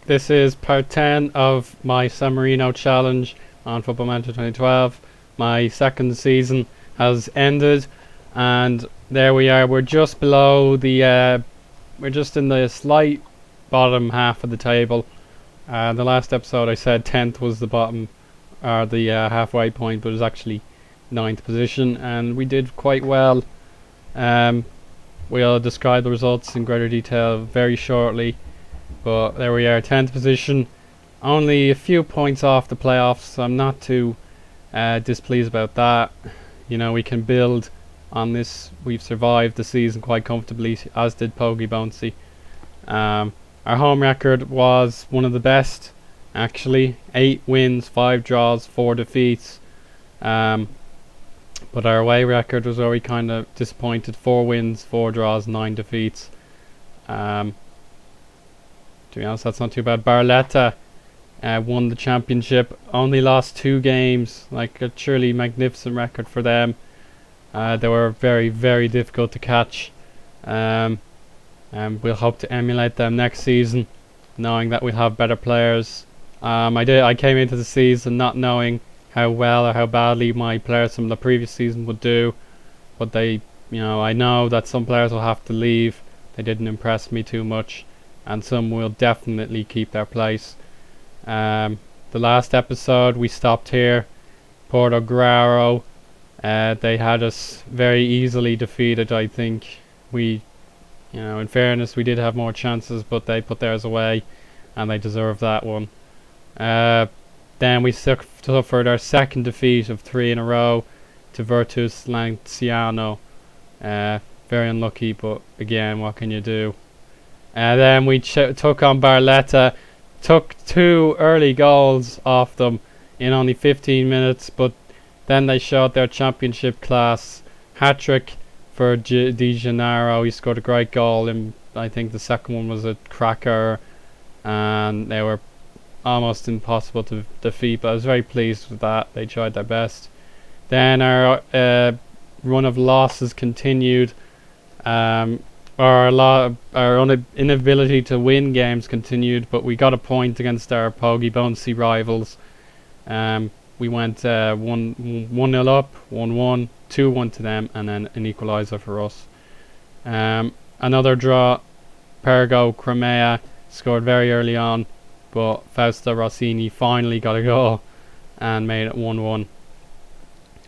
This is part 10 of my San Marino challenge on Football Manager 2012. My second season has ended, and there we are. We're just below the. We're just in the slight bottom half of the table. The last episode I said 10th was the bottom, or the halfway point, but it was actually 9th position, and we did quite well. We'll describe the results in greater detail very shortly. But there we are, 10th position, only a few points off the playoffs, so I'm not too displeased about that. You know, we can build on this. We've survived the season quite comfortably, as did Pogie Bouncy. Our home record was one of the best, actually. 8 wins, 5 draws, 4 defeats. But our away record was where we kind of disappointed. 4 wins, 4 draws, 9 defeats. To be honest, that's not too bad. Barletta won the championship, only lost 2 games, like a truly magnificent record for them. They were very, very difficult to catch, and we'll hope to emulate them next season, knowing that we'll have better players. I came into the season not knowing how well or how badly my players from the previous season would do, but I know that some players will have to leave. They didn't impress me too much, and some will definitely keep their place. The last episode we stopped here. Porto Graro, they had us very easily defeated. I think in fairness, we did have more chances, but they put theirs away, and they deserved that one. Then we suffered our second defeat of 3 in a row to Virtus Lanciano. Very unlucky, but again, what can you do? Then we took on Barletta, took 2 early goals off them in only 15 minutes, but then they showed their championship class. Hat-trick for Di Gennaro. He scored a great goal, and I think the second one was a cracker, and they were almost impossible to defeat, but I was very pleased with that. They tried their best. Then our run of losses continued. Our inability to win games continued, but we got a point against our Pogie Bouncy rivals. We went 1-0 up, 1-1, 2-1 to them, and then an equaliser for us. Another draw. Pergo Crimea scored very early on, but Fausto Rossini finally got a goal and made it 1-1.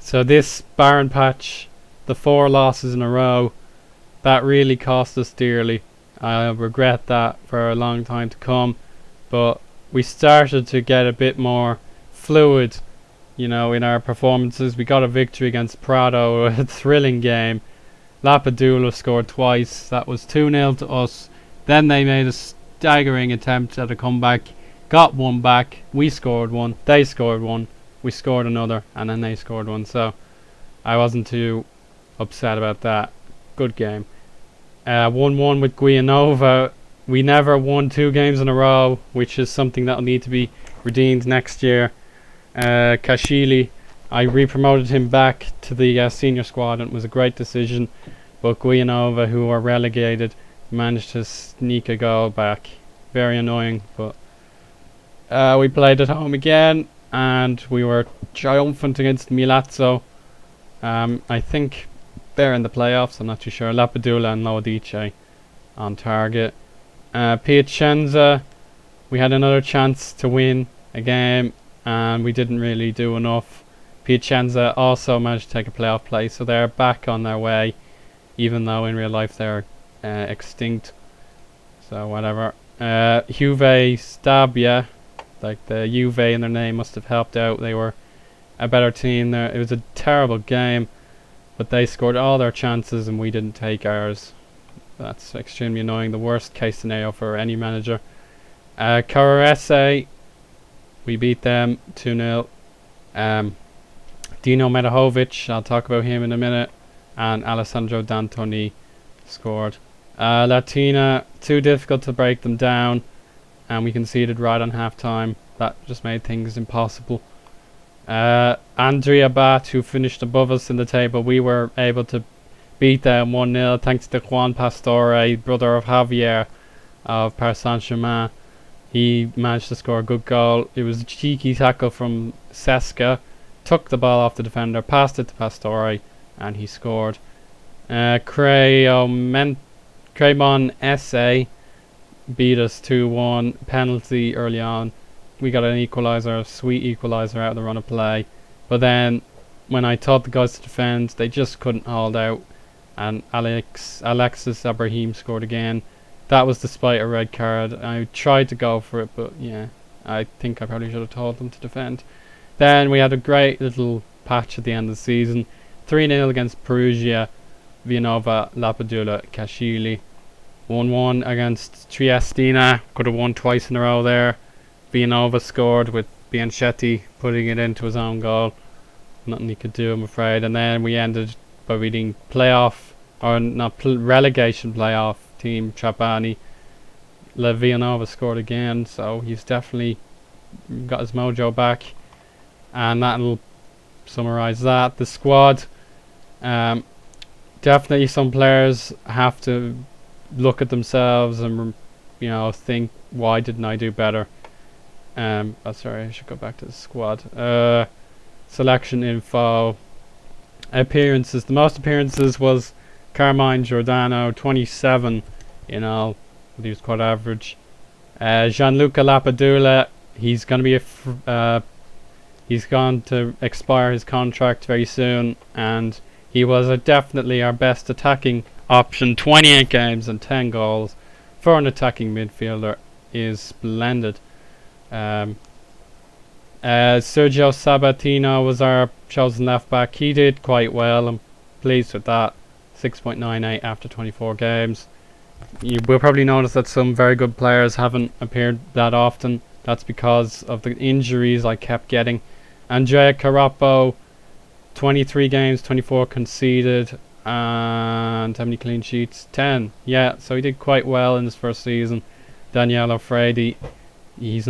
So this barren patch, the 4 losses in a row, that really cost us dearly. I'll regret that for a long time to come, but we started to get a bit more fluid, in our performances. We got a victory against Prado, a thrilling game. Lapadula scored twice. That was 2-0 to us. Then they made a staggering attempt at a comeback, got one back. We scored one, they scored one, we scored another, and then they scored one. So I wasn't too upset about that. Good game. 1-1 with Guianova. We never won 2 games in a row, which is something that will need to be redeemed next year. Kashili, I re-promoted him back to the senior squad, and it was a great decision. But Guianova, who were relegated, managed to sneak a goal back. Very annoying, but we played at home again, and we were triumphant against Milazzo. I think they're in the playoffs, I'm not too sure. Lapadula and Lodice on target. Piacenza, we had another chance to win a game, and we didn't really do enough. Piacenza also managed to take a playoff place, so they're back on their way, even though in real life they're extinct. So whatever. Juve Stabia, like the Juve in their name must have helped out. They were a better team there. It was a terrible game, but they scored all their chances and we didn't take ours. That's extremely annoying. The worst case scenario for any manager. Carrese, we beat them 2-0. Dino Medahovic, I'll talk about him in a minute, and Alessandro D'Antoni scored. Latina, too difficult to break them down, and we conceded right on half time. That just made things impossible. Andrea Bat, who finished above us in the table, we were able to beat them 1-0 thanks to Juan Pastore, brother of Javier of Paris Saint-Germain. He managed to score a good goal. It was a cheeky tackle from Seska, took the ball off the defender, passed it to Pastore, and he scored. Cremon SA beat us 2-1, penalty early on. We got an equaliser, a sweet equaliser out of the run of play. But then, when I taught the guys to defend, they just couldn't hold out. And Alexis Ibrahim scored again. That was despite a red card. I tried to go for it, but yeah, I think I probably should have told them to defend. Then we had a great little patch at the end of the season. 3-0 against Perugia, Villanova, Lapadula, Kashili. 1-1 against Triestina. Could have won twice in a row there. Villanova scored with Bianchetti putting it into his own goal. Nothing he could do, I'm afraid. And then we ended by reading relegation playoff team Trapani. Villanova scored again, so he's definitely got his mojo back. And that'll summarise that. The squad, definitely some players have to look at themselves and think, why didn't I do better? Sorry, I should go back to the squad. Selection info. Appearances. The most appearances was Carmine Giordano, 27 in all, but he was quite average. Gianluca Lapadula, he's going to be he's going to expire his contract very soon, and he was definitely our best attacking option. 28 games and 10 goals for an attacking midfielder is splendid. Sergio Sabatino was our chosen left back. He did quite well. I'm pleased with that. 6.98 after 24 games. You will probably notice that some very good players haven't appeared that often. That's because of the injuries I kept getting. Andrea Carappo, 23 games, 24 conceded, and how many clean sheets? 10. Yeah, so he did quite well in his first season. Daniele Fredi, he's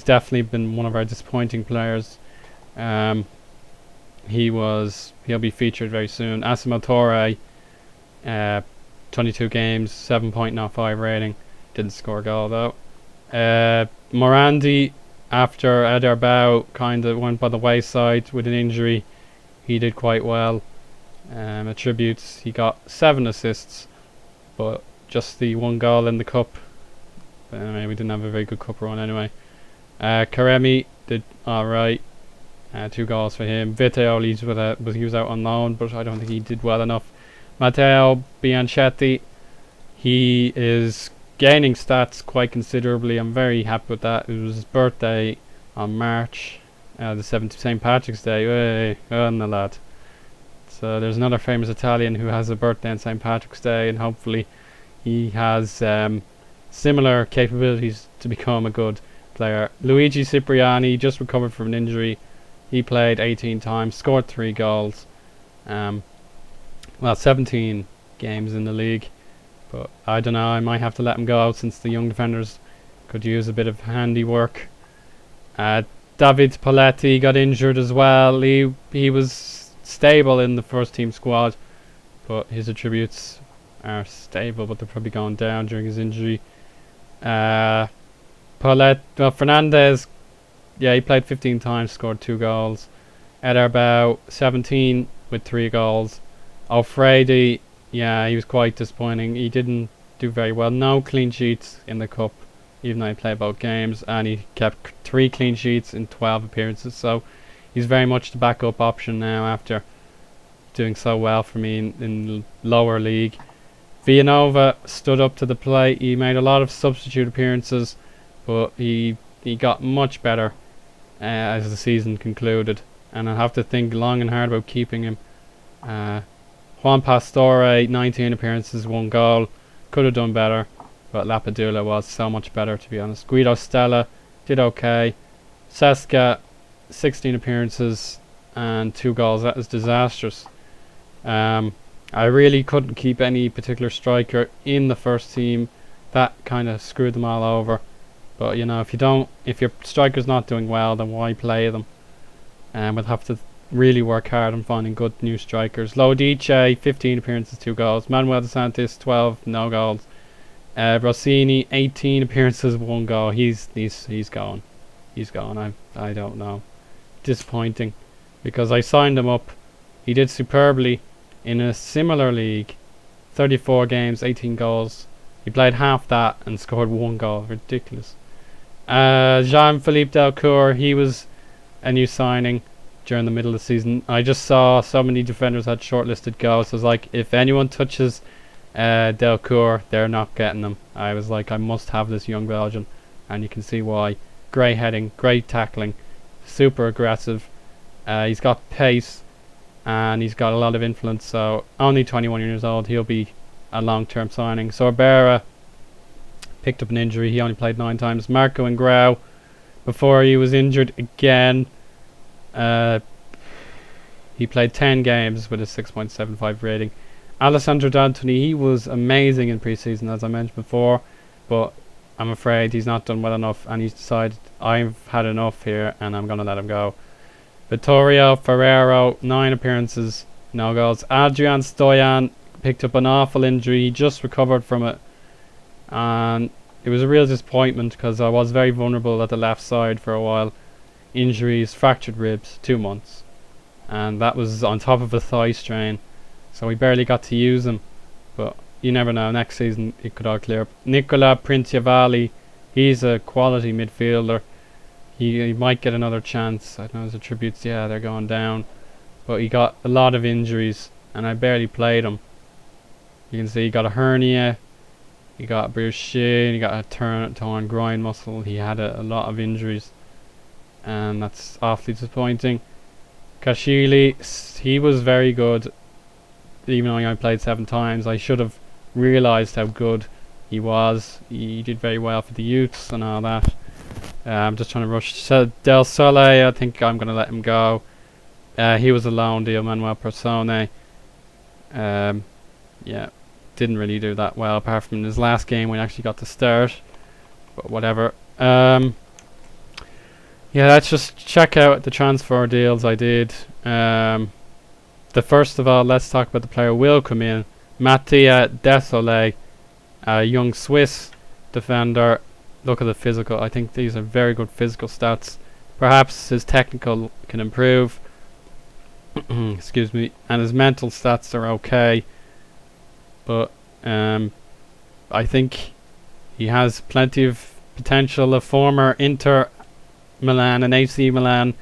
definitely been one of our disappointing players. He'll be featured very soon. Asimo Torre, 22 games, 7.05 rating. Didn't score a goal though. Morandi, after Ederbau kind of went by the wayside with an injury, he did quite well. Attributes, he got 7 assists, but just the 1 goal in the cup. Anyway, we didn't have a very good cup run anyway. Karemi did alright. 2 goals for him. Viteoli he was out on loan, but I don't think he did well enough. Matteo Bianchetti, he is gaining stats quite considerably. I'm very happy with that. It was his birthday on March the 7th, St. Patrick's Day. Hey, on the lad. So there's another famous Italian who has a birthday on St. Patrick's Day, and hopefully he has similar capabilities to become a good player. Luigi Cipriani just recovered from an injury. He played 18 times, scored 3 goals. 17 games in the league. But I don't know, I might have to let him go since the young defenders could use a bit of handiwork. David Poletti got injured as well. He was stable in the first team squad, but his attributes are stable, but they're probably going down during his injury. Fernandez, yeah, he played 15 times, scored 2 goals. Ederbau, 17 with 3 goals. Alfredi, yeah, he was quite disappointing. He didn't do very well. No clean sheets in the cup, even though he played both games, and he kept 3 clean sheets in 12 appearances. So he's very much the backup option now after doing so well for me in lower league. Villanova stood up to the plate. He made a lot of substitute appearances, but he got much better as the season concluded, and I'll have to think long and hard about keeping him. Juan Pastore, 19 appearances, 1 goal. Could have done better, but Lapadula was so much better, to be honest. Guido Stella did okay. Seska, 16 appearances and 2 goals. That is disastrous. I really couldn't keep any particular striker in the first team. That kind of screwed them all over. But if your striker's not doing well, then why play them? We'll have to really work hard on finding good new strikers. Lodice, 15 appearances, 2 goals. Manuel De Santis, 12, no goals. Rossini, 18 appearances, 1 goal. He's gone. He's gone. I don't know. Disappointing, because I signed him up. He did superbly in a similar league. 34 games, 18 goals. He played half that and scored 1 goal. Ridiculous. Jean-Philippe Delcourt, he was a new signing during the middle of the season. I just saw so many defenders had shortlisted goals. So I was like, if anyone touches Delcourt, they're not getting them. I was like, I must have this young Belgian, and you can see why. Great heading, great tackling, super aggressive. He's got pace, and he's got a lot of influence. So only 21 years old, he'll be a long-term signing. So Ibarra picked up an injury. He only played 9 times. Marco Ingrao, before he was injured again, he played 10 games with a 6.75 rating. Alessandro D'Antoni, he was amazing in pre-season, as I mentioned before, but I'm afraid he's not done well enough, and he's decided, I've had enough here and I'm going to let him go. Vittorio Ferrero, 9 appearances, no goals. Adrian Stoyan picked up an awful injury. He just recovered from it, and it was a real disappointment because I was very vulnerable at the left side for a while. Injuries, fractured ribs, 2 months, and that was on top of a thigh strain, so we barely got to use him. But you never know, next season it could all clear up. Nicola Principali, he's a quality midfielder. He might get another chance. I don't know, his attributes, yeah, they're going down, but he got a lot of injuries and I barely played him. You can see he got a hernia, he got a bruised shin, he got a torn groin muscle. He had a lot of injuries, and that's awfully disappointing. Kashili, he was very good, even though he only played 7 times. I should have realised how good he was. He did very well for the youths and all that. I'm just trying to rush. So Del Sole, I think I'm going to let him go. He was a loan deal, Manuel Persone. Yeah, didn't really do that well, apart from in his last game when he actually got to start. But whatever. Yeah, let's just check out the transfer deals I did. First of all, let's talk about the player who will come in. Mattia Desolé, a young Swiss defender. Look at the physical. I think these are very good physical stats. Perhaps his technical can improve. Excuse me. And his mental stats are okay. But I think he has plenty of potential. A former Inter Milan and AC Milan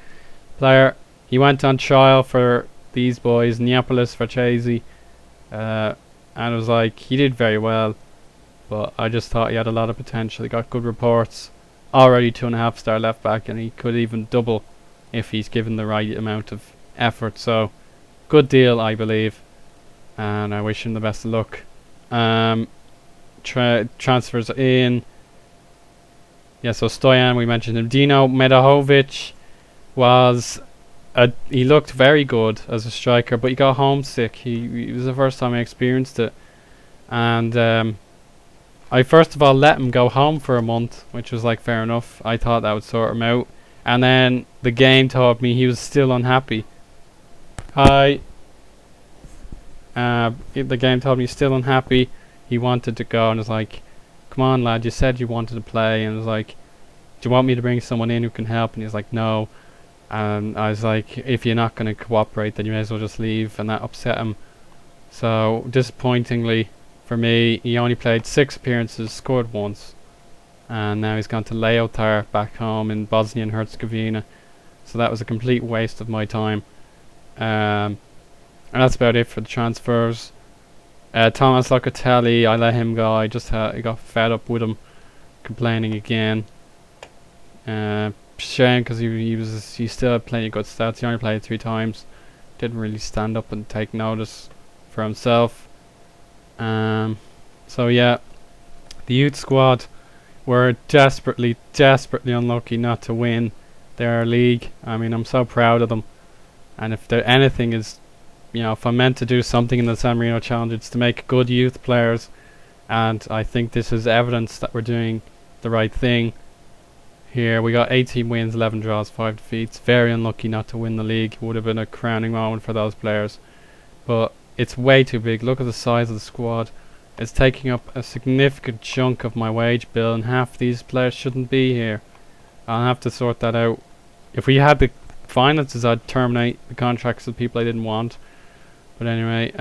player. He went on trial for these boys, Neapolis Vercesi, and it was like, he did very well, but I just thought he had a lot of potential. He got good reports. Already 2.5-star left back, and he could even double if he's given the right amount of effort. So good deal, I believe, and I wish him the best of luck. Transfers in. Yeah, so Stoyan, we mentioned him. Dino Medahovic was he looked very good as a striker, but he got homesick. It was the first time I experienced it, and I first of all let him go home for a month, which was like fair enough. I thought that would sort him out, and then the game told me he was still unhappy. The game told me he's still unhappy. He wanted to go, and I was like, come on lad, you said you wanted to play. And I was like, do you want me to bring someone in who can help? And he's like, no. And I was like, if you're not going to cooperate, then you may as well just leave. And that upset him. So disappointingly for me, he only played 6 appearances, scored once, and now he's gone to Leotar back home in Bosnia and Herzegovina. So that was a complete waste of my time. And that's about it for the transfers. Thomas Locatelli, I let him go. I just I got fed up with him complaining again. Shame, because he still had plenty of good stats. He only played 3 times. Didn't really stand up and take notice for himself. So yeah, the youth squad were desperately unlucky not to win their league. I mean, I'm so proud of them. And if there anything is, if I'm meant to do something in the San Marino Challenge, it's to make good youth players. And I think this is evidence that we're doing the right thing. Here we got 18 wins, 11 draws, 5 defeats. Very unlucky not to win the league. Would have been a crowning moment for those players, but it's way too big. Look at the size of the squad. is taking up a significant chunk of my wage bill, and half these players shouldn't be here. I'll have to sort that out. If we had the finances, I'd terminate the contracts with people I didn't want. But anyway,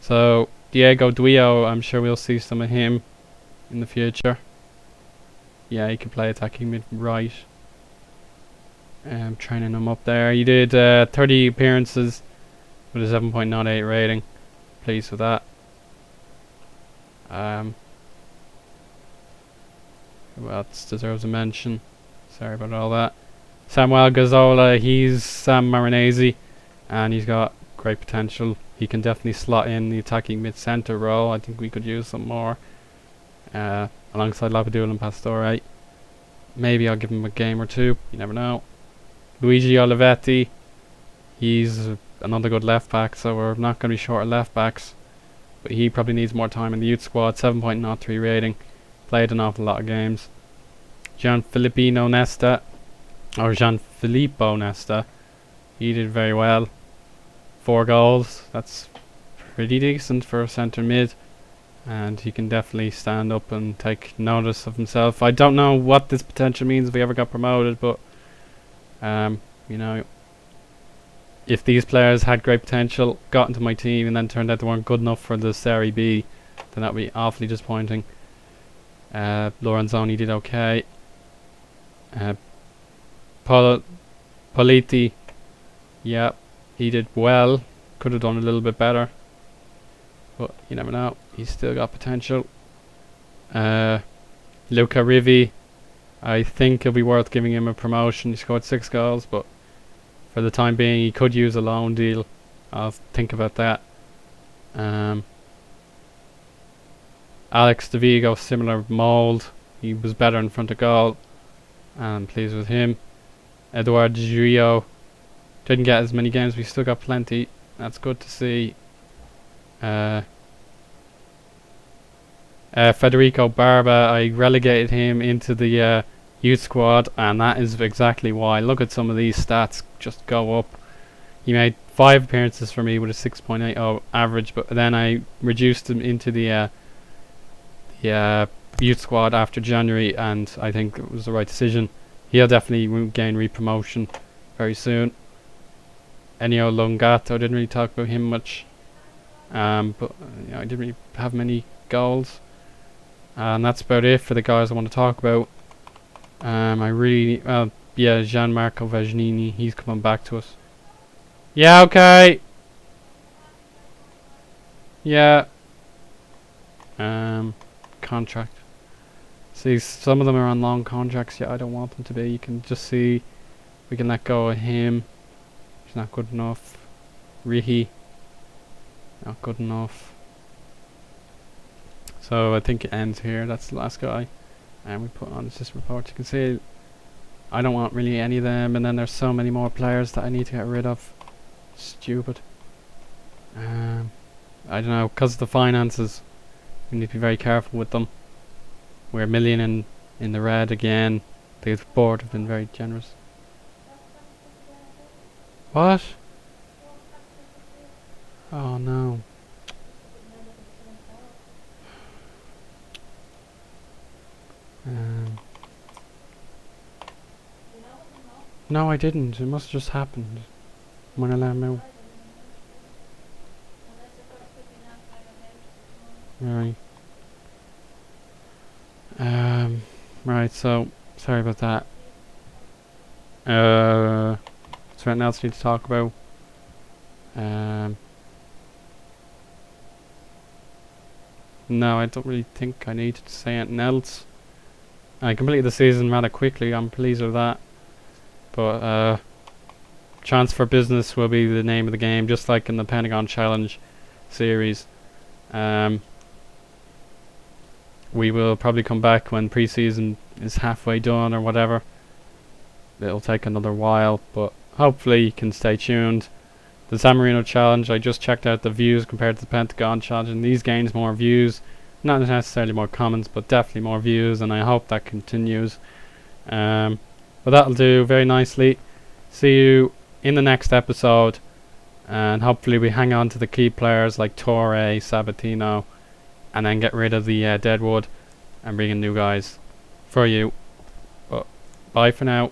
so Diego Duio, I'm sure we'll see some of him in the future. Yeah, he can play attacking mid right. Training him up there. He did 30 appearances with a 7.98 rating. Pleased with that. Who else deserves a mention? Sorry about all that. Samuel Gazzola, he's Sam Marinese, and he's got great potential. He can definitely slot in the attacking mid-centre role. I think we could use some more. Alongside Lapadula and Pastore. Maybe I'll give him a game or two. You never know. Luigi Olivetti, he's another good left back, so we're not going to be short of left backs. But he probably needs more time in the youth squad. 7.03 rating. Played an awful lot of games. Gianfilippo Nesta, he did very well. 4 goals. That's pretty decent for a centre mid. And he can definitely stand up and take notice of himself. I don't know what this potential means if he ever got promoted, but you know, if these players had great potential, got into my team, and then turned out they weren't good enough for the Serie B, then that would be awfully disappointing. Lorenzoni did okay. Politi, yeah, he did well. Could have done a little bit better, but you never know. He's still got potential. Luca Rivi, I think it'll be worth giving him a promotion. He scored 6 goals, but for the time being, he could use a loan deal. I'll think about that. Alex De Vigo, similar mould. He was better in front of goal. I'm pleased with him. Eduardo Gio didn't get as many games, but we still got plenty. That's good to see. Federico Barba, I relegated him into the youth squad, and that is exactly why. Look at some of these stats just go up. He made 5 appearances for me with a 6.80 average, but then I reduced him into the youth squad after January, and I think it was the right decision. He'll definitely gain re-promotion very soon. Ennio Longato, didn't really talk about him much, but you know, I didn't really have many goals. And that's about it for the guys I want to talk about. Gianmarco Vagnini, he's coming back to us. Yeah, okay. Yeah. Contract. See, some of them are on long contracts. Yeah, I don't want them to be. You can just see we can let go of him. He's not good enough. Rihi, not good enough. So I think it ends here. That's the last guy, and we put on this report. You can see I don't want really any of them, and then there's so many more players that I need to get rid of. Stupid. I don't know, because of the finances, we need to be very careful with them. We're a million in the red again. The board have been very generous. What? Oh no. No, I didn't. It must have just happened when I let him out. Right. Right, so sorry about that. Is there anything else I need to talk about? No, I don't really think I need to say anything else. I completed the season rather quickly. I'm pleased with that. But transfer business will be the name of the game, just like in the Pentagon Challenge series. We will probably come back when pre-season is halfway done or whatever. It'll take another while, but hopefully you can stay tuned. The San Marino Challenge, I just checked out the views compared to the Pentagon Challenge, and these gains more views. Not necessarily more comments, but definitely more views, and I hope that continues. But that'll do very nicely. See you in the next episode, and hopefully we hang on to the key players like Torre, Sabatino, and then get rid of the Deadwood and bring in new guys for you. But bye for now.